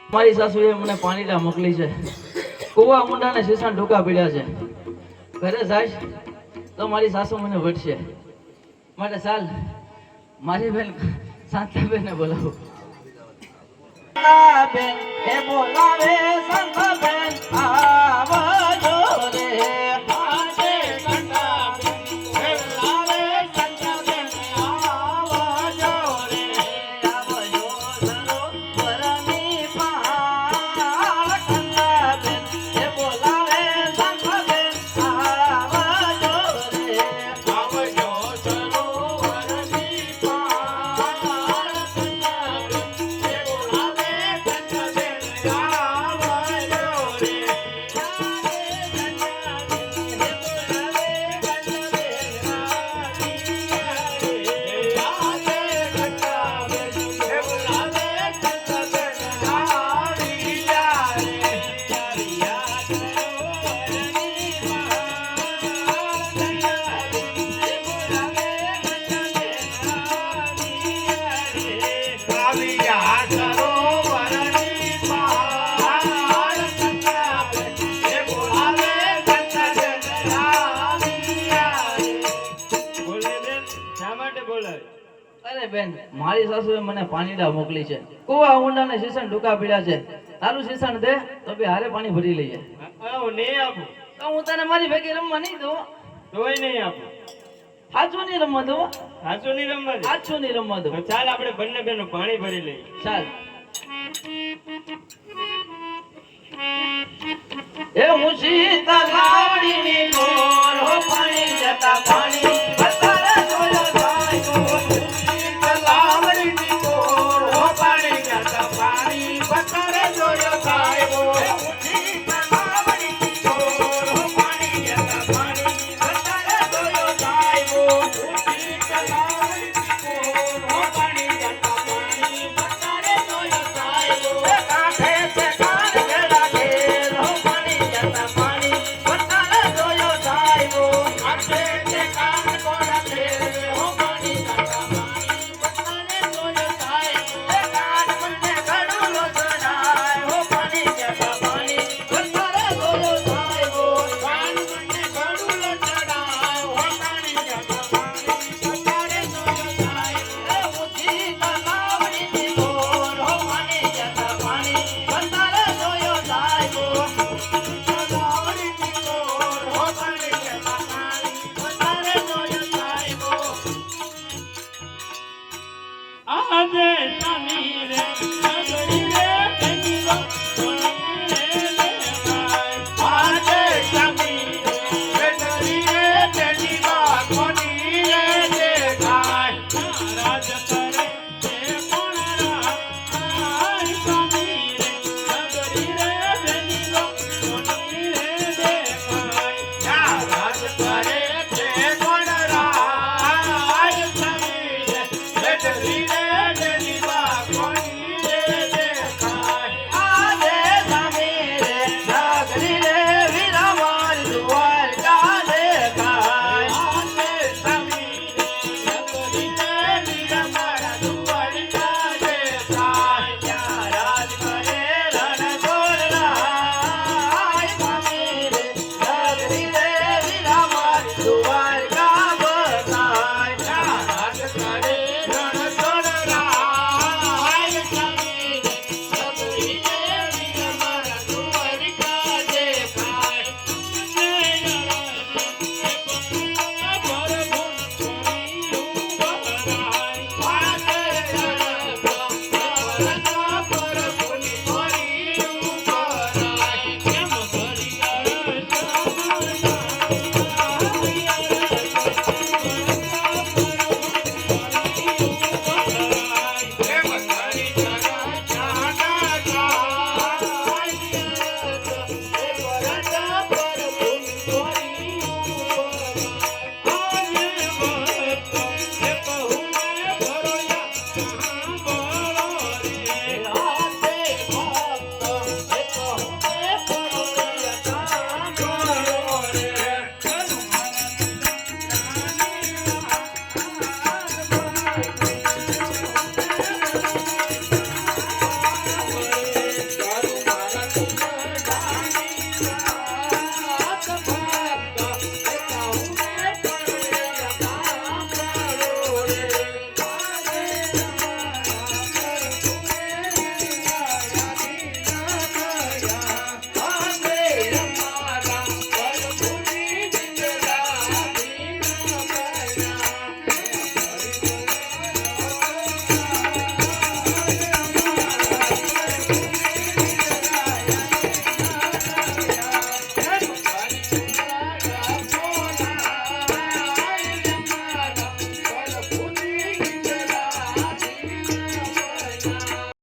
મારી સાસુએ મને પાણીલા મોકલી છે. કુવા મુંડાને શીશાન ઢોકા પીડ્યા છે. ઘરે જાય તો મારી સાસુ મને વટશે. માટે ચાલ મારી બેન શાંતાબેનને બોલાવો. બેન એ બોલાવે શાંતાબેન આવજો રે. આવજો અરે બેન મારી સાસુએ મને પાણીડા મોકલી છે કુવા ઊંડા ને શીશણ ડૂકા પીડ્યા છે તારું શીશણ દે તો બે હારે પાણી ભરી લઈએ હું નહીં આપું તો હું તને મારી ભેગી રમવા નહીં દઉં તોય નહીં આપું સાચું નહીં રમવા દઉં સાચું નહીં રમવા દે સાચું નહીં રમવા દઉં તો ચાલ આપણે બંને બેનો પાણી ભરી લઈએ ચાલ એ હું સીતા લાવડીની ગોર હો પાણી